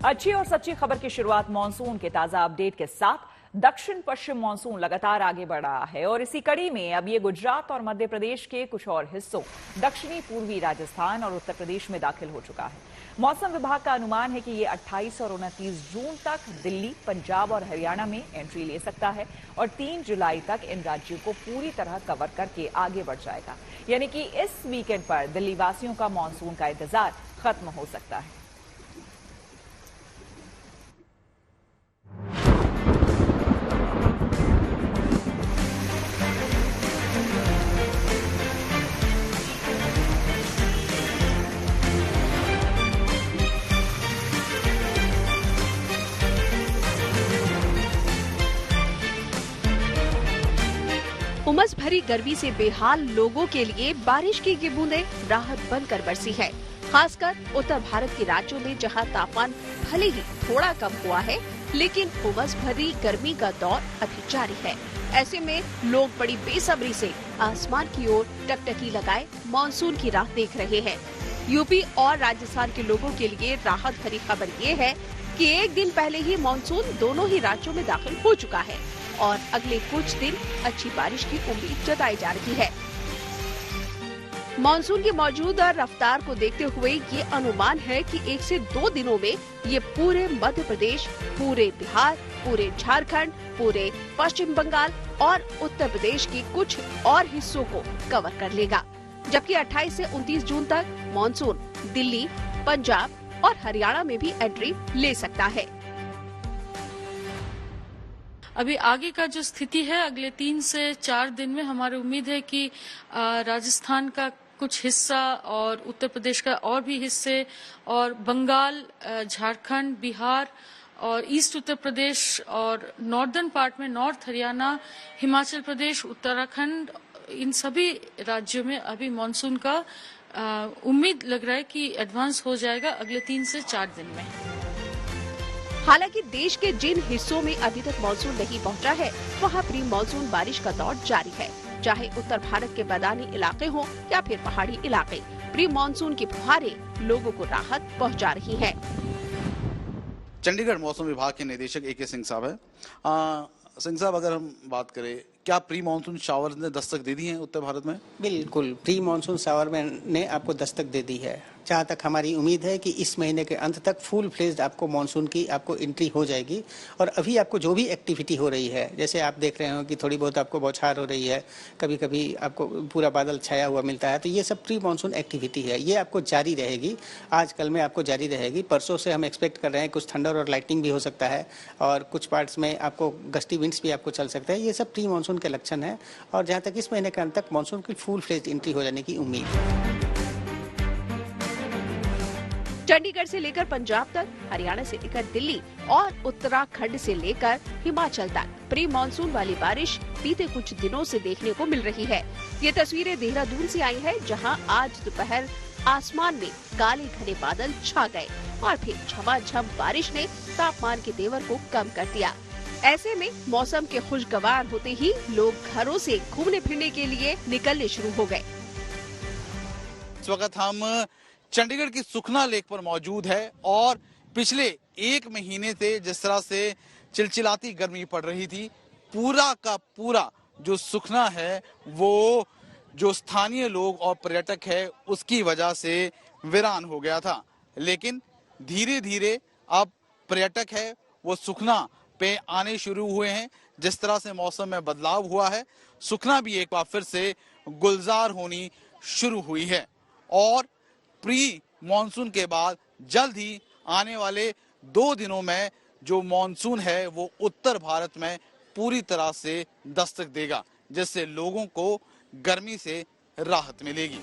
अच्छी और सच्ची खबर की शुरुआत मानसून के ताजा अपडेट के साथ। दक्षिण पश्चिम मानसून लगातार आगे बढ़ रहा है और इसी कड़ी में अब ये गुजरात और मध्य प्रदेश के कुछ और हिस्सों, दक्षिणी पूर्वी राजस्थान और उत्तर प्रदेश में दाखिल हो चुका है। मौसम विभाग का अनुमान है कि ये 28 और 29 जून तक दिल्ली, पंजाब और हरियाणा में एंट्री ले सकता है और 3 जुलाई तक इन राज्यों को पूरी तरह कवर करके आगे बढ़ जाएगा। यानी कि इस वीकेंड पर दिल्ली वासियों का मानसून का इंतजार खत्म हो सकता है। उमस भरी गर्मी से बेहाल लोगों के लिए बारिश की ये बूंदें राहत बनकर बरसी है। खासकर उत्तर भारत के राज्यों में जहां तापमान भले ही थोड़ा कम हुआ है, लेकिन उमस भरी गर्मी का दौर अभी जारी है। ऐसे में लोग बड़ी बेसब्री से आसमान की ओर टकटकी लगाए मानसून की राह देख रहे हैं। यूपी और राजस्थान के लोगों के लिए राहत भरी खबर ये है कि एक दिन पहले ही मानसून दोनों ही राज्यों में दाखिल हो चुका है और अगले कुछ दिन अच्छी बारिश की उम्मीद जताई जा रही है। मानसून की मौजूदा रफ्तार को देखते हुए ये अनुमान है कि 1 से 2 दिनों में ये पूरे मध्य प्रदेश, पूरे बिहार, पूरे झारखंड, पूरे पश्चिम बंगाल और उत्तर प्रदेश के कुछ और हिस्सों को कवर कर लेगा। जबकि 28 से 29 जून तक मानसून दिल्ली, पंजाब और हरियाणा में भी एंट्री ले सकता है। अभी आगे का जो स्थिति है, अगले 3 से 4 दिन में हमारी उम्मीद है कि राजस्थान का कुछ हिस्सा और उत्तर प्रदेश का और भी हिस्से और बंगाल, झारखंड, बिहार और ईस्ट उत्तर प्रदेश और नॉर्दर्न पार्ट में नॉर्थ हरियाणा, हिमाचल प्रदेश, उत्तराखंड, इन सभी राज्यों में अभी मानसून का उम्मीद लग रहा है कि एडवांस हो जाएगा अगले 3 से 4 दिन में। हालांकि देश के जिन हिस्सों में अभी तक मानसून नहीं पहुंचा है, वहां प्री मानसून बारिश का दौर जारी है। चाहे उत्तर भारत के मैदानी इलाके हों या फिर पहाड़ी इलाके, प्री मानसून की फुहारें लोगों को राहत पहुंचा रही हैं। चंडीगढ़ मौसम विभाग के निदेशक ए के सिंह साहब है। सिंह साहब, अगर हम बात करें, क्या प्री मानसून शावर ने दस्तक दे दी है उत्तर भारत में? बिल्कुल, प्री मानसून शावर ने आपको दस्तक दे दी है। जहाँ तक हमारी उम्मीद है कि इस महीने के अंत तक फुल फ्लेज्ड आपको मानसून की आपको एंट्री हो जाएगी। और अभी आपको जो भी एक्टिविटी हो रही है, जैसे आप देख रहे हो कि थोड़ी बहुत आपको बौछार हो रही है, कभी कभी आपको पूरा बादल छाया हुआ मिलता है, तो ये सब प्री मानसून एक्टिविटी है, ये आपको जारी रहेगी। आज कल में आपको जारी रहेगी। परसों से हम एक्सपेक्ट कर रहे हैं कुछ थंडर और लाइटनिंग भी हो सकता है और कुछ पार्ट्स में आपको गस्टी विंड्स भी आपको चल सकते हैं। ये सब प्री मानसून के लक्षण है और जहाँ तक इस महीने के अंत तक मानसून की फुल फ्लेज्ड एंट्री हो जाने की उम्मीद है। चंडीगढ़ से लेकर पंजाब तक, हरियाणा से लेकर दिल्ली और उत्तराखंड से लेकर हिमाचल तक प्री मानसून वाली बारिश बीते कुछ दिनों से देखने को मिल रही है। ये तस्वीरें देहरादून से आई है, जहां आज दोपहर आसमान में काले घने बादल छा गए और फिर झमाझम बारिश ने तापमान के तेवर को कम कर दिया। ऐसे में मौसम के खुशगवार होते ही लोग घरों से घूमने फिरने के लिए निकलने शुरू हो गए। इस वक्त हम चंडीगढ़ की सुखना लेक पर मौजूद है और पिछले 1 महीने से जिस तरह से चिलचिलाती गर्मी पड़ रही थी, पूरा का पूरा जो सुखना है वो जो स्थानीय लोग और पर्यटक है उसकी वजह से वीरान हो गया था। लेकिन धीरे धीरे अब पर्यटक है वो सुखना पे आने शुरू हुए हैं। जिस तरह से मौसम में बदलाव हुआ है, सुखना भी एक बार फिर से गुलजार होनी शुरू हुई है और प्री मॉनसून के बाद जल्द ही आने वाले 2 दिनों में जो मॉनसून है वो उत्तर भारत में पूरी तरह से दस्तक देगा, जिससे लोगों को गर्मी से राहत मिलेगी।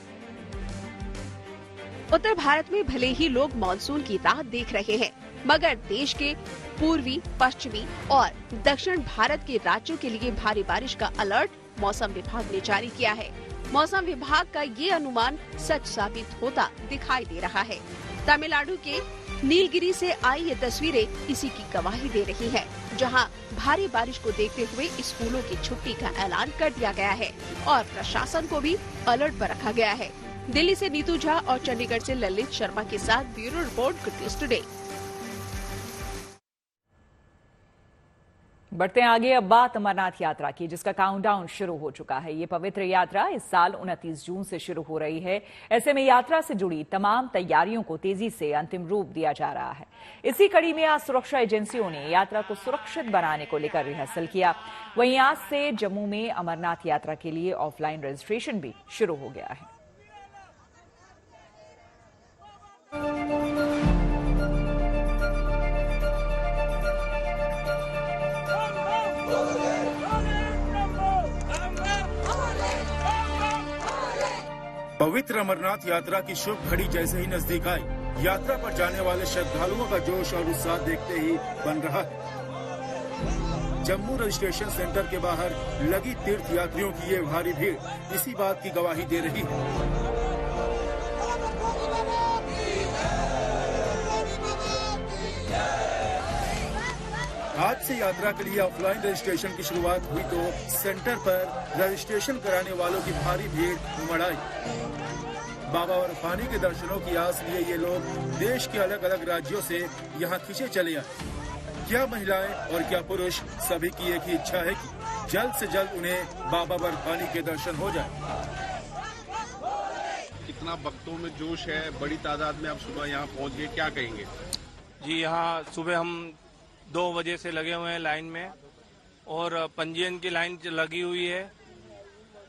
उत्तर भारत में भले ही लोग मानसून की राह देख रहे हैं, मगर देश के पूर्वी, पश्चिमी और दक्षिण भारत के राज्यों के लिए भारी बारिश का अलर्ट मौसम विभाग ने जारी किया है। मौसम विभाग का ये अनुमान सच साबित होता दिखाई दे रहा है। तमिलनाडु के नीलगिरी से आई ये तस्वीरें इसी की गवाही दे रही हैं, जहां भारी बारिश को देखते हुए स्कूलों की छुट्टी का ऐलान कर दिया गया है और प्रशासन को भी अलर्ट पर रखा गया है। दिल्ली से नीतू झा और चंडीगढ़ से ललित शर्मा के साथ bureau report, good news today. बढ़ते हैं आगे। अब बात अमरनाथ यात्रा की, जिसका काउंटडाउन शुरू हो चुका है। ये पवित्र यात्रा इस साल 29 जून से शुरू हो रही है। ऐसे में यात्रा से जुड़ी तमाम तैयारियों को तेजी से अंतिम रूप दिया जा रहा है। इसी कड़ी में आज सुरक्षा एजेंसियों ने यात्रा को सुरक्षित बनाने को लेकर रिहर्सल किया। वहीं आज से जम्मू में अमरनाथ यात्रा के लिए ऑफलाइन रजिस्ट्रेशन भी शुरू हो गया है। पवित्र अमरनाथ यात्रा की शुभ घड़ी जैसे ही नजदीक आई, यात्रा पर जाने वाले श्रद्धालुओं का जोश और उत्साह देखते ही बन रहा है। जम्मू रजिस्ट्रेशन सेंटर के बाहर लगी तीर्थ यात्रियों की ये भारी भीड़ इसी बात की गवाही दे रही है। आज से यात्रा के लिए ऑफलाइन रजिस्ट्रेशन की शुरुआत हुई तो सेंटर पर रजिस्ट्रेशन कराने वालों की भारी भीड़ उमड़ आई। बाबा बर्फानी के दर्शनों की आस लिए ये लोग देश के अलग अलग राज्यों से यहाँ खींचे चले आए। क्या महिलाएं और क्या पुरुष, सभी की एक ही इच्छा है कि जल्द से जल्द उन्हें बाबा बर्फानी के दर्शन हो जाए। कितना भक्तों में जोश है, बड़ी तादाद में आप सुबह यहाँ पहुँच गए, क्या कहेंगे? जी, यहाँ सुबह हम 2 बजे से लगे हुए हैं लाइन में और पंजीयन की लाइन लगी हुई है।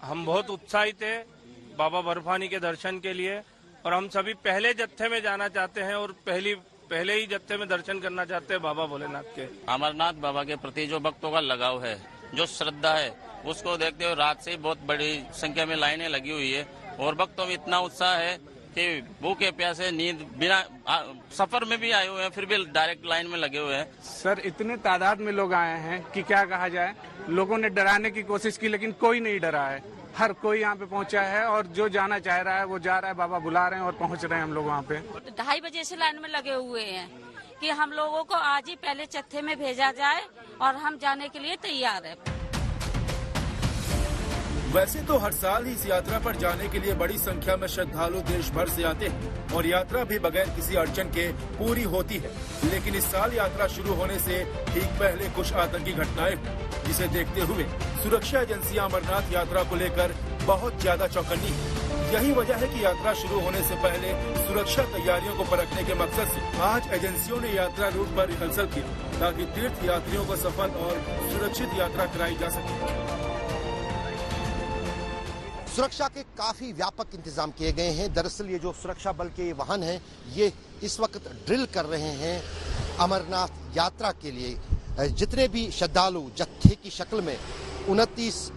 हम बहुत उत्साहित है बाबा बर्फानी के दर्शन के लिए और हम सभी पहले जत्थे में जाना चाहते हैं और पहले ही जत्थे में दर्शन करना चाहते हैं बाबा भोलेनाथ के। अमरनाथ बाबा के प्रति जो भक्तों का लगाव है, जो श्रद्धा है, उसको देखते हुए रात से बहुत बड़ी संख्या में लाइनें लगी हुई है और भक्तों में इतना उत्साह है कि भूखे प्यासे नींद बिना सफर में भी आए हुए हैं, फिर भी डायरेक्ट लाइन में लगे हुए हैं। सर, इतने तादाद में लोग आए हैं कि क्या कहा जाए। लोगों ने डराने की कोशिश की लेकिन कोई नहीं डरा है। हर कोई यहाँ पे पहुँचा है और जो जाना चाह रहा है वो जा रहा है। बाबा बुला रहे हैं और पहुँच रहे हैं हम लोग वहाँ पे। 2:30 बजे से लाइन में लगे हुए हैं कि हम लोगों को आज ही पहले जत्थे में भेजा जाए और हम जाने के लिए तैयार है। वैसे तो हर साल ही इस यात्रा पर जाने के लिए बड़ी संख्या में श्रद्धालु देश भर से आते हैं और यात्रा भी बगैर किसी अड़चन के पूरी होती है। लेकिन इस साल यात्रा शुरू होने से ठीक पहले कुछ आतंकी घटनाएं हुई, जिसे देखते हुए सुरक्षा एजेंसियां अमरनाथ यात्रा को लेकर बहुत ज्यादा चौकन्नी है। यही वजह है कि यात्रा शुरू होने से पहले सुरक्षा तैयारियों को परखने के मकसद से आज एजेंसियों ने यात्रा रूट पर रिहर्सल किया ताकि तीर्थ यात्रियों को सफल और सुरक्षित यात्रा कराई जा सके। सुरक्षा के काफी व्यापक इंतजाम किए गए हैं। दरअसल ये जो सुरक्षा बल के वाहन हैं, ये इस वक्त ड्रिल कर रहे हैं अमरनाथ यात्रा के लिए। जितने भी श्रद्धालु जत्थे की शक्ल में 29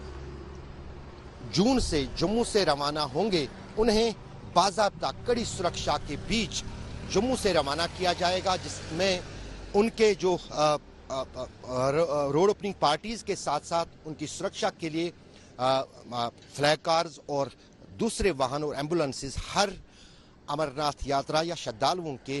जून से जम्मू से रवाना होंगे, उन्हें बाज़ाब्ता कड़ी सुरक्षा के बीच जम्मू से रवाना किया जाएगा, जिसमें उनके जो रोड ओपनिंग पार्टीज के साथ साथ उनकी सुरक्षा के लिए फ्लैग कार्स और दूसरे वाहन और एम्बुलेंसेस हर अमरनाथ यात्रा या श्रद्धालुओं के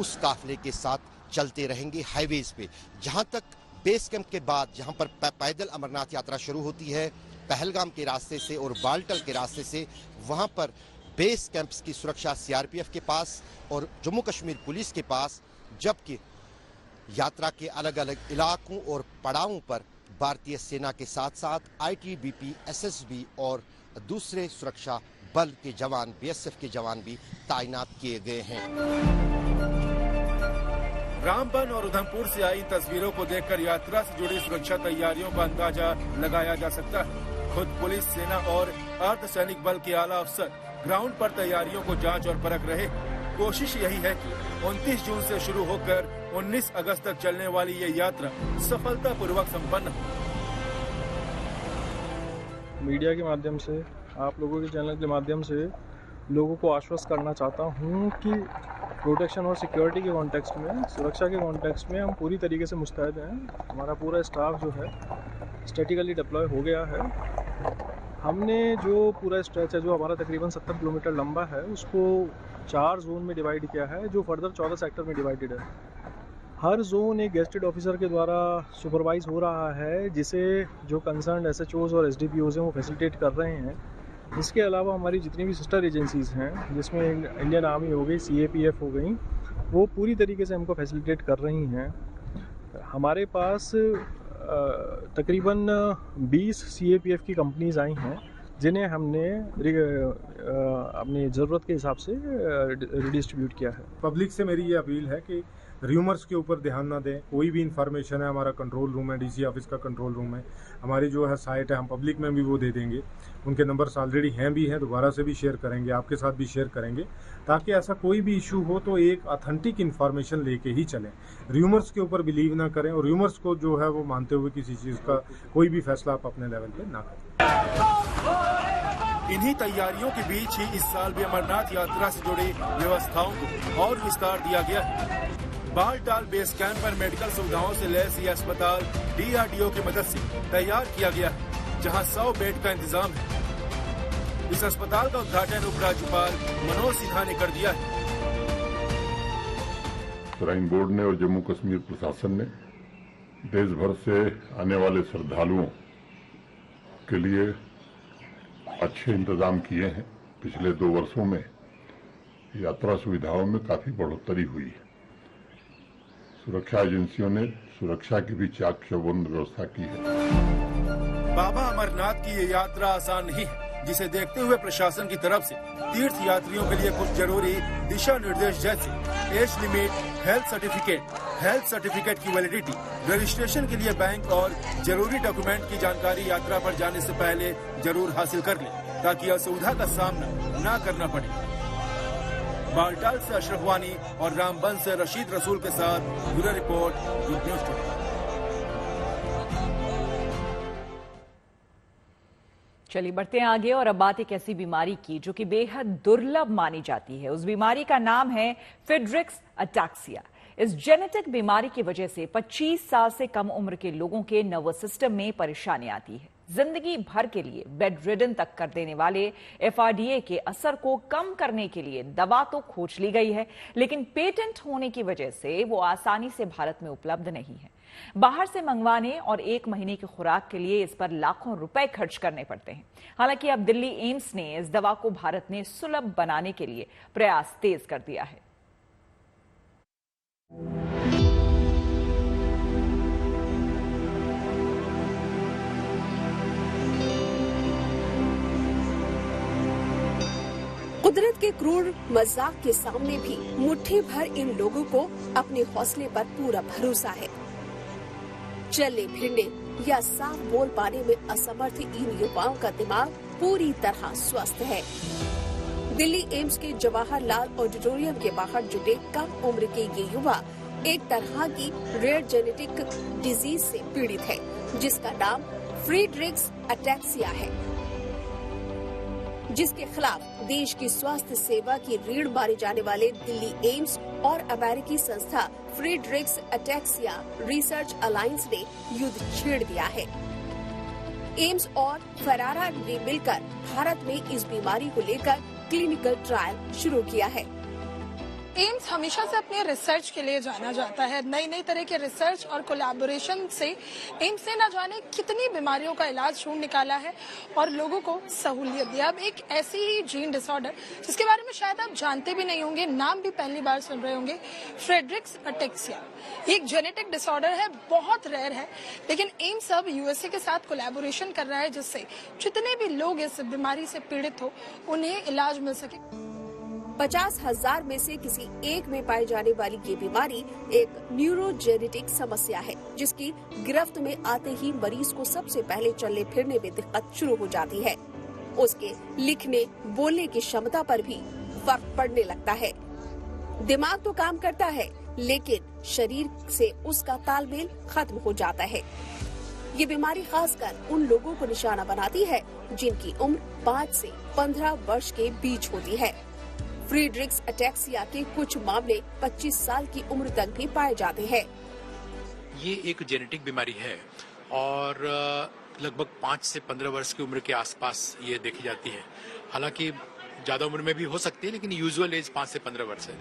उस काफिले के साथ चलते रहेंगे हाईवेज पे। जहां तक बेस कैंप के बाद जहां पर पैदल अमरनाथ यात्रा शुरू होती है पहलगाम के रास्ते से और बालटल के रास्ते से, वहां पर बेस कैंप्स की सुरक्षा सीआरपीएफ के पास और जम्मू कश्मीर पुलिस के पास, जबकि यात्रा के अलग अलग इलाकों और पड़ावों पर भारतीय सेना के साथ साथ आईटीबीपी, एसएसबी और दूसरे सुरक्षा बल के जवान, बीएसएफ के जवान भी तैनात किए गए हैं। रामबन और उधमपुर से आई तस्वीरों को देखकर यात्रा से जुड़ी सुरक्षा तैयारियों का अंदाजा लगाया जा सकता है। खुद पुलिस, सेना और अर्धसैनिक बल के आला अफसर ग्राउंड पर तैयारियों को जांच और परख रहे। कोशिश यही है कि 29 जून से शुरू होकर 19 अगस्त तक चलने वाली ये यात्रा सफलतापूर्वक संपन्न हो। मीडिया के माध्यम से, आप लोगों के चैनल के माध्यम से लोगों को आश्वस्त करना चाहता हूँ कि प्रोटेक्शन और सिक्योरिटी के कॉन्टेक्स्ट में, सुरक्षा के कॉन्टेक्स्ट में हम पूरी तरीके से मुस्तैद हैं। हमारा पूरा स्टाफ जो है स्टैटिकली डिप्लॉय हो गया है। हमने जो पूरा स्ट्रेच है, जो हमारा तकरीबन 70 किलोमीटर लंबा है, उसको 4 जोन में डिवाइड किया है, जो फर्दर 14 सेक्टर में डिवाइडेड है। हर जोन एक गेस्टेड ऑफिसर के द्वारा सुपरवाइज हो रहा है, जिसे जो कंसर्न एसएचओज और एसडीपीओज हैं वो फैसिलिटेट कर रहे हैं। इसके अलावा हमारी जितनी भी सिस्टर एजेंसीज़ हैं, जिसमें इंडियन आर्मी हो गई, सीएपीएफ हो गई, वो पूरी तरीके से हमको फैसिलिटेट कर रही हैं। हमारे पास तकरीबन 20 CAPF की कंपनीज आई हैं जिन्हें हमने अपनी ज़रूरत के हिसाब से रिडिस्ट्रीब्यूट किया है। पब्लिक से मेरी ये अपील है कि र्यूमर्स के ऊपर ध्यान ना दें। कोई भी इंफॉर्मेशन है, हमारा कंट्रोल रूम है, DC ऑफिस का कंट्रोल रूम है, हमारी जो है साइट है, हम पब्लिक में भी वो दे देंगे। उनके नंबर्स ऑलरेडी हैं भी हैं, दोबारा से भी शेयर करेंगे, आपके साथ भी शेयर करेंगे, ताकि ऐसा कोई भी इशू हो तो एक ऑथेंटिक इन्फॉर्मेशन लेके ही चलें। र्यूमर्स के ऊपर बिलीव ना करें और र्यूमर्स को जो है वो मानते हुए किसी चीज़ का कोई भी फैसला आप अपने लेवल पे ना करें। इन्हीं तैयारियों के बीच ही इस साल भी अमरनाथ यात्रा से जुड़ी व्यवस्थाओं को और विस्तार दिया गया है। बालटाल बेस कैंप पर मेडिकल सुविधाओं से लैस ये अस्पताल DRDO की मदद से तैयार किया गया है, जहां 100 बेड का इंतजाम है। इस अस्पताल का उद्घाटन उपराज्यपाल मनोज सिन्हा ने कर दिया है। श्राइन बोर्ड ने और जम्मू कश्मीर प्रशासन ने देश भर से आने वाले श्रद्धालुओं के लिए अच्छे इंतजाम किए हैं। पिछले 2 वर्षों में यात्रा सुविधाओं में काफी बढ़ोतरी हुई है। सुरक्षा एजेंसियों ने सुरक्षा की भी चाक चौबंद व्यवस्था की है। बाबा अमरनाथ की ये यात्रा आसान नहीं है, जिसे देखते हुए प्रशासन की तरफ से तीर्थ यात्रियों के लिए कुछ जरूरी दिशा निर्देश जैसे एज लिमिट, हेल्थ सर्टिफिकेट की वैलिडिटी, रजिस्ट्रेशन के लिए बैंक और जरूरी डॉक्यूमेंट की जानकारी यात्रा पर जाने से पहले जरूर हासिल कर लें, ताकि असुविधा का सामना न करना पड़े। बालटाल से अशरफ वानी और रामबन से रशीद रसूल के साथ bureau report, good news today. चलिए बढ़ते हैं आगे और अब बात एक ऐसी बीमारी की जो कि बेहद दुर्लभ मानी जाती है। उस बीमारी का नाम है फ्रेडरिक्स अटैक्सिया। इस जेनेटिक बीमारी की वजह से 25 साल से कम उम्र के लोगों के नर्वस सिस्टम में परेशानी आती है। जिंदगी भर के लिए बेड रिडन तक कर देने वाले FRDA के असर को कम करने के लिए दवा तो खोज ली गई है, लेकिन पेटेंट होने की वजह से वो आसानी से भारत में उपलब्ध नहीं है। बाहर से मंगवाने और 1 महीने की खुराक के लिए इस पर लाखों रुपए खर्च करने पड़ते हैं। हालांकि अब दिल्ली एम्स ने इस दवा को भारत में सुलभ बनाने के लिए प्रयास तेज कर दिया है। कुदरत के क्रूर मजाक के सामने भी मुट्ठी भर इन लोगों को अपने हौसले पर पूरा भरोसा है। चलने फिरने या साफ बोल पाने में असमर्थ इन युवाओं का दिमाग पूरी तरह स्वस्थ है। दिल्ली एम्स के जवाहरलाल ऑडिटोरियम के बाहर जुटे कम उम्र के ये युवा एक तरह की रेयर जेनेटिक डिजीज से पीड़ित है, जिसका नाम फ्रेडरिक्स अटैक्सिया है, जिसके खिलाफ देश की स्वास्थ्य सेवा की रीढ़ माने जाने वाले दिल्ली एम्स और अमेरिकी संस्था फ्रेडरिक्स अटैक्सिया रिसर्च अलायंस ने युद्ध छेड़ दिया है। एम्स और फेरारा ने मिलकर भारत में इस बीमारी को लेकर क्लिनिकल ट्रायल शुरू किया है। एम्स हमेशा से अपने रिसर्च के लिए जाना जाता है। नई नई तरह के रिसर्च और कोलैबोरेशन से एम्स ने न जाने कितनी बीमारियों का इलाज ढूंढ निकाला है और लोगों को सहूलियत दिया। अब एक ऐसी ही जीन डिसऑर्डर जिसके बारे में शायद आप जानते भी नहीं होंगे, नाम भी पहली बार सुन रहे होंगे, फ्रेडरिक्स अटैक्सिया। एक जेनेटिक डिसऑर्डर है, बहुत रेयर है, लेकिन एम्स अब USA के साथ कोलैबोरेशन कर रहा है, जिससे जितने भी लोग इस बीमारी से पीड़ित हो उन्हें इलाज मिल सके। 50,000 में से किसी एक में पाई जाने वाली ये बीमारी एक न्यूरोजेनेटिक समस्या है, जिसकी गिरफ्त में आते ही मरीज को सबसे पहले चलने फिरने में दिक्कत शुरू हो जाती है। उसके लिखने बोलने की क्षमता पर भी फर्क पड़ने लगता है। दिमाग तो काम करता है, लेकिन शरीर से उसका तालमेल खत्म हो जाता है। ये बीमारी खासकर उन लोगों को निशाना बनाती है जिनकी उम्र 5 से 15 वर्ष के बीच होती है। फ्रेडरिक्स अटैक्सिया के कुछ मामले 25 साल की उम्र तक भी पाए जाते हैं। ये एक जेनेटिक बीमारी है और लगभग 5 से 15 वर्ष की उम्र के आसपास ये देखी जाती है। हालांकि ज्यादा उम्र में भी हो सकती है, लेकिन यूजुअल एज 5 से 15 वर्ष है।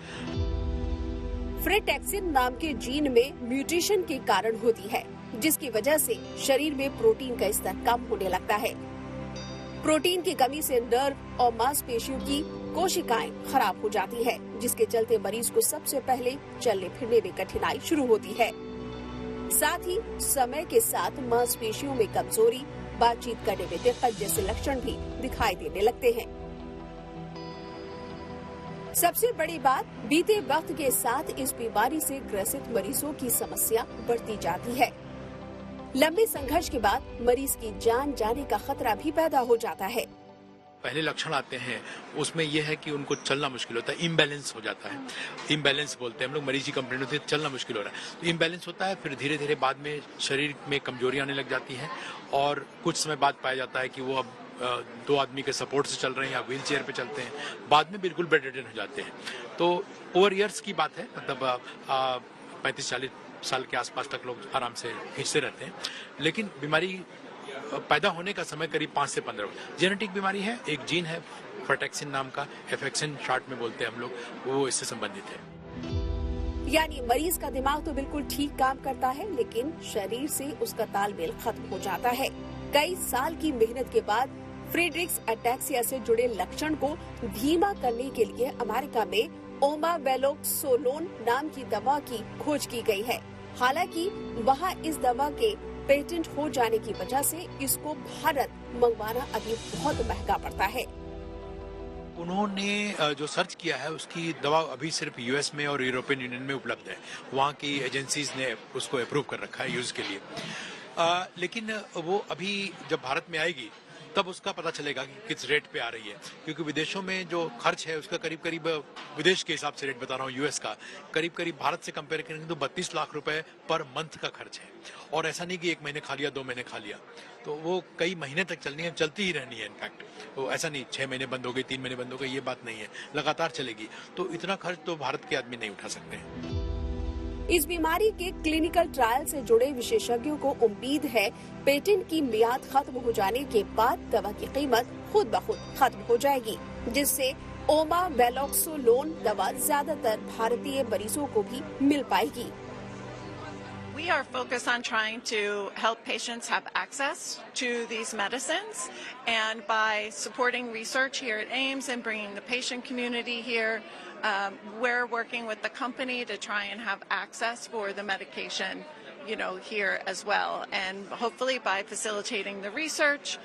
फ्रेटेक्सिन नाम के जीन में म्यूटेशन के कारण होती है, जिसकी वजह से शरीर में प्रोटीन का स्तर कम होने लगता है। प्रोटीन की कमी से नर्व और मांसपेशियों की कोशिकाएं खराब हो जाती है, जिसके चलते मरीज को सबसे पहले चलने फिरने में कठिनाई शुरू होती है। साथ ही समय के साथ मांसपेशियों में कमजोरी, बातचीत करने में दिक्कत जैसे लक्षण भी दिखाई देने लगते हैं। सबसे बड़ी बात, बीते वक्त के साथ इस बीमारी से ग्रसित मरीजों की समस्या बढ़ती जाती है। लंबे संघर्ष के बाद मरीज की जान जाने का खतरा भी पैदा हो जाता है। पहले लक्षण आते हैं उसमें यह है कि उनको चलना मुश्किल होता है, इम्बैलेंस हो जाता है। इम्बैलेंस बोलते हैं हम लोग, मरीज की कंप्लेंट होती है चलना मुश्किल हो रहा है, तो इम्बैलेंस होता है। फिर धीरे धीरे बाद में शरीर में कमजोरी आने लग जाती है और कुछ समय बाद पाया जाता है कि वो अब 2 आदमी के सपोर्ट से चल रहे हैं या व्हील चेयर पे चलते हैं, बाद में बिल्कुल बेड रिडन हो जाते हैं। तो ओवर ईयर्स की बात है, मतलब 35-40 साल के आसपास तक लोग आराम से खींचते रहते हैं, लेकिन बीमारी पैदा होने का समय करीब 5 से 15 जेनेटिक बीमारी है। एक जीन है फ्रैटेक्सिन नाम का, एफेक्सिन शॉर्ट में बोलते हैं हम लोग, वो इससे संबंधित है। यानी मरीज का दिमाग तो बिल्कुल ठीक काम करता है, लेकिन शरीर से उसका तालमेल खत्म हो जाता है। कई साल की मेहनत के बाद फ्रेडरिक्स अटैक्सिया से जुड़े लक्षण को धीमा करने के लिए अमेरिका में ओमावेलोक्सोलोन नाम की दवा की खोज की गई है। हालांकि वहां इस दवा के पेटेंट हो जाने की वजह से इसको भारत मंगवाना अभी बहुत महंगा पड़ता है। उन्होंने जो सर्च किया है उसकी दवा अभी सिर्फ यूएस में और यूरोपियन यूनियन में उपलब्ध है, वहाँ की एजेंसीज ने उसको अप्रूव कर रखा है यूज के लिए। लेकिन वो अभी जब भारत में आएगी तब उसका पता चलेगा कि किस रेट पे आ रही है, क्योंकि विदेशों में जो खर्च है उसका करीब करीब, विदेश के हिसाब से रेट बता रहा हूँ यूएस का, करीब करीब भारत से कंपेयर करेंगे तो 32 लाख रुपए पर मंथ का खर्च है। और ऐसा नहीं कि 1 महीने खा लिया 2 महीने खा लिया, तो वो कई महीने तक चलनी है, चलती ही रहनी है। इनफैक्ट तो ऐसा नहीं 6 महीने बंद हो गई, 3 महीने बंद हो गई, ये बात नहीं है, लगातार चलेगी। तो इतना खर्च तो भारत के आदमी नहीं उठा सकते। इस बीमारी के क्लिनिकल ट्रायल से जुड़े विशेषज्ञों को उम्मीद है पेटेंट की मियाद खत्म हो जाने के बाद दवा की कीमत खुद ब खुद खत्म हो जाएगी, जिससे ओमावेलोक्सोलोन दवा ज्यादातर भारतीय मरीजों को भी मिल पाएगी। We are focused on trying to help patients have access to these medicines, and by supporting research here at AIMS and bringing the patient community here, we're working with the company to try and have access for the medication, here as well. And hopefully by facilitating the research,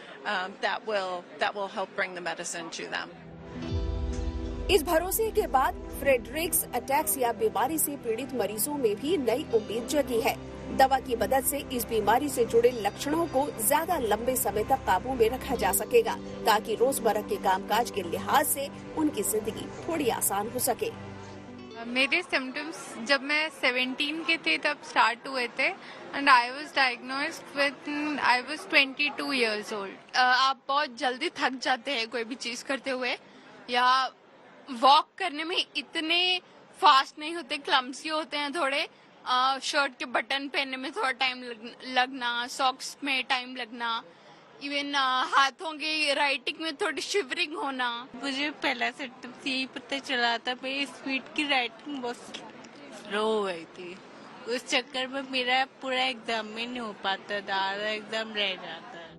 that will help bring the medicine to them. इस भरोसे के बाद Fredericks ataxia बीमारी से पीड़ित मरीजों में भी नई उम्मीद जगी है। दवा की मदद से इस बीमारी से जुड़े लक्षणों को ज्यादा लंबे समय तक काबू में रखा जा सकेगा, ताकि रोजमर्रा के कामकाज के लिहाज से उनकी जिंदगी थोड़ी आसान हो सके। मेरे सिम्टम्स जब मैं 17 के थे तब स्टार्ट हुए थे, and I was diagnosed Win I was 22 years old. आप बहुत जल्दी थक जाते हैं कोई भी चीज करते हुए, या वॉक करने में इतने फास्ट नहीं होते, क्लम्सी होते हैं थोड़े। शर्ट के बटन पहनने में थोड़ा टाइम लगना, सॉक्स में टाइम लगना, इवन हाथों की राइटिंग में थोड़ी शिवरिंग होना। मुझे पहला सिम्टम्स यही पता चला था, मेरी स्पीड की राइटिंग बहुत स्लो हो गई थी। उस चक्कर में मेरा पूरा एग्जाम में नहीं हो पाता था, आधा एग्जाम रह जाता है।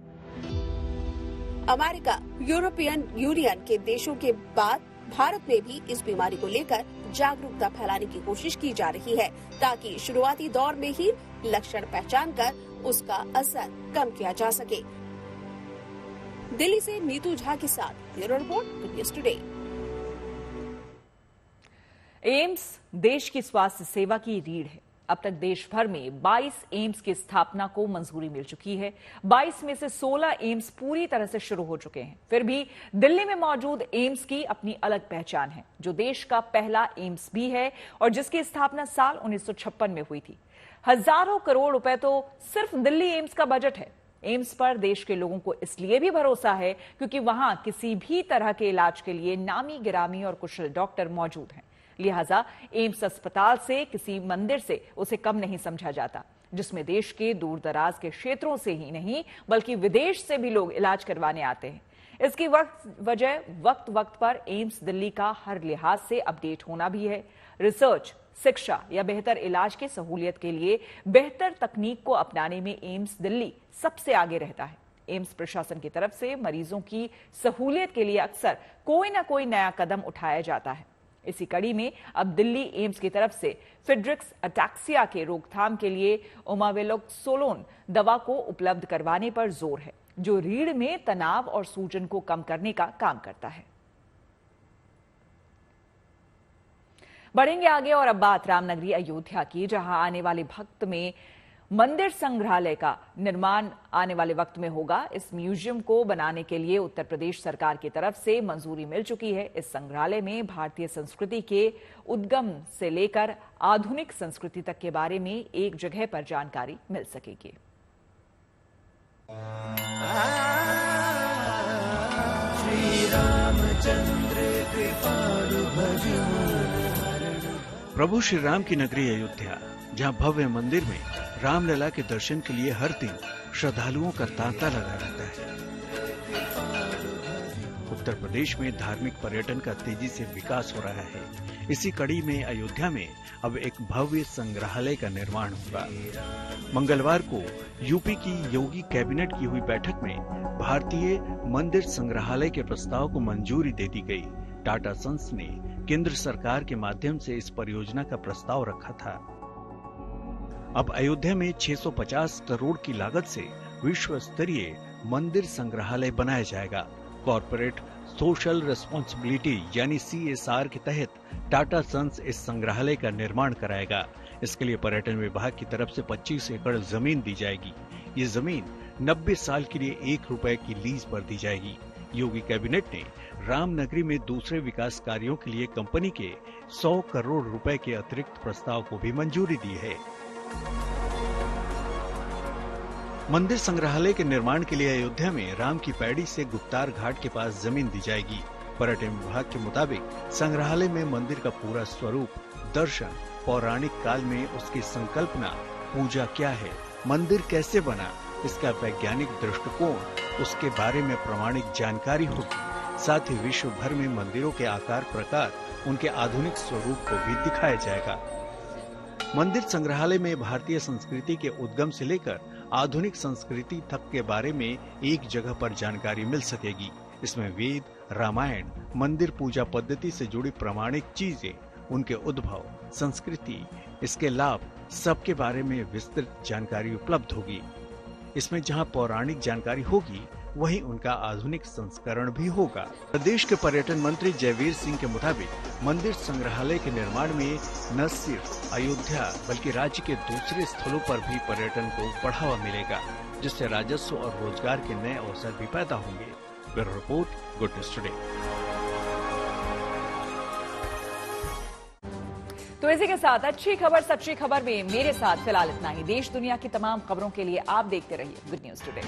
अमेरिका, यूरोपियन यूनियन के देशों के बाद भारत में भी इस बीमारी को लेकर जागरूकता फैलाने की कोशिश की जा रही है, ताकि शुरुआती दौर में ही लक्षण पहचान कर उसका असर कम किया जा सके। दिल्ली से नीतू झा के साथ bureau report, good news today. AIIMS देश की स्वास्थ्य सेवा की रीढ़ है। अब तक देश भर में 22 एम्स की स्थापना को मंजूरी मिल चुकी है। 22 में से 16 एम्स पूरी तरह से शुरू हो चुके हैं। फिर भी दिल्ली में मौजूद एम्स की अपनी अलग पहचान है, जो देश का पहला एम्स भी है और जिसकी स्थापना साल 1956 में हुई थी। हजारों करोड़ रुपए तो सिर्फ दिल्ली एम्स का बजट है। एम्स पर देश के लोगों को इसलिए भी भरोसा है क्योंकि वहां किसी भी तरह के इलाज के लिए नामी गिरामी और कुशल डॉक्टर मौजूद हैं। लिहाजा एम्स अस्पताल से किसी मंदिर से उसे कम नहीं समझा जाता, जिसमें देश के दूर दराज के क्षेत्रों से ही नहीं बल्कि विदेश से भी लोग इलाज करवाने आते हैं। इसकी वजह वक्त पर एम्स दिल्ली का हर लिहाज से अपडेट होना भी है। रिसर्च, शिक्षा या बेहतर इलाज की सहूलियत के लिए बेहतर तकनीक को अपनाने में एम्स दिल्ली सबसे आगे रहता है। एम्स प्रशासन की तरफ से मरीजों की सहूलियत के लिए अक्सर कोई ना कोई नया कदम उठाया जाता है। इसी कड़ी में अब दिल्ली एम्स की तरफ से फ्रिड्रिक्स अटैक्सिया के रोकथाम के लिए ओमावेलोक्सोलोन दवा को उपलब्ध करवाने पर जोर है, जो रीढ़ में तनाव और सूजन को कम करने का काम करता है। बढ़ेंगे आगे और अब बात रामनगरी अयोध्या की, जहां आने वाले वक्त में मंदिर संग्रहालय का निर्माण आने वाले वक्त में होगा। इस म्यूजियम को बनाने के लिए उत्तर प्रदेश सरकार की तरफ से मंजूरी मिल चुकी है। इस संग्रहालय में भारतीय संस्कृति के उद्गम से लेकर आधुनिक संस्कृति तक के बारे में एक जगह पर जानकारी मिल सकेगी। प्रभु श्री राम की नगरी अयोध्या, जहां भव्य मंदिर में रामलला के दर्शन के लिए हर दिन श्रद्धालुओं का तांता लगा रहता है। उत्तर प्रदेश में धार्मिक पर्यटन का तेजी से विकास हो रहा है। इसी कड़ी में अयोध्या में अब एक भव्य संग्रहालय का निर्माण होगा। मंगलवार को यूपी की योगी कैबिनेट की हुई बैठक में भारतीय मंदिर संग्रहालय के प्रस्ताव को मंजूरी दे दी गई। टाटा सन्स ने केंद्र सरकार के माध्यम से इस परियोजना का प्रस्ताव रखा था। अब अयोध्या में 650 करोड़ की लागत से विश्व स्तरीय मंदिर संग्रहालय बनाया जाएगा। कॉर्पोरेट सोशल रिस्पॉन्सिबिलिटी यानी CSR के तहत टाटा सन्स इस संग्रहालय का निर्माण कराएगा। इसके लिए पर्यटन विभाग की तरफ से 25 एकड़ जमीन दी जाएगी। ये जमीन 90 साल के लिए 1 रुपए की लीज पर दी जाएगी। योगी कैबिनेट ने रामनगरी में दूसरे विकास कार्यों के लिए कंपनी के 100 करोड़ रुपए के अतिरिक्त प्रस्ताव को भी मंजूरी दी है। मंदिर संग्रहालय के निर्माण के लिए अयोध्या में राम की पैड़ी से गुप्तार घाट के पास जमीन दी जाएगी। पर्यटन विभाग के मुताबिक संग्रहालय में मंदिर का पूरा स्वरूप, दर्शन, पौराणिक काल में उसकी संकल्पना, पूजा क्या है, मंदिर कैसे बना, इसका वैज्ञानिक दृष्टिकोण, उसके बारे में प्रामाणिक जानकारी होगी। साथ ही विश्व भर में मंदिरों के आकार प्रकार, उनके आधुनिक स्वरूप को भी दिखाया जाएगा। मंदिर संग्रहालय में भारतीय संस्कृति के उद्गम से लेकर आधुनिक संस्कृति तक के बारे में एक जगह पर जानकारी मिल सकेगी। इसमें वेद, रामायण, मंदिर पूजा पद्धति से जुड़ी प्रामाणिक चीजें, उनके उद्भव, संस्कृति, इसके लाभ, सबके बारे में विस्तृत जानकारी उपलब्ध होगी। इसमें जहां पौराणिक जानकारी होगी, वहीं उनका आधुनिक संस्करण भी होगा। प्रदेश के पर्यटन मंत्री जयवीर सिंह के मुताबिक मंदिर संग्रहालय के निर्माण में न सिर्फ अयोध्या बल्कि राज्य के दूसरे स्थलों पर भी पर्यटन को बढ़ावा मिलेगा, जिससे राजस्व और रोजगार के नए अवसर भी पैदा होंगे। Bureau report, good news today. तो इसी के साथ अच्छी खबर सच्ची खबर में मेरे साथ फिलहाल इतना ही। देश दुनिया की तमाम खबरों के लिए आप देखते रहिए गुड न्यूज टुडे।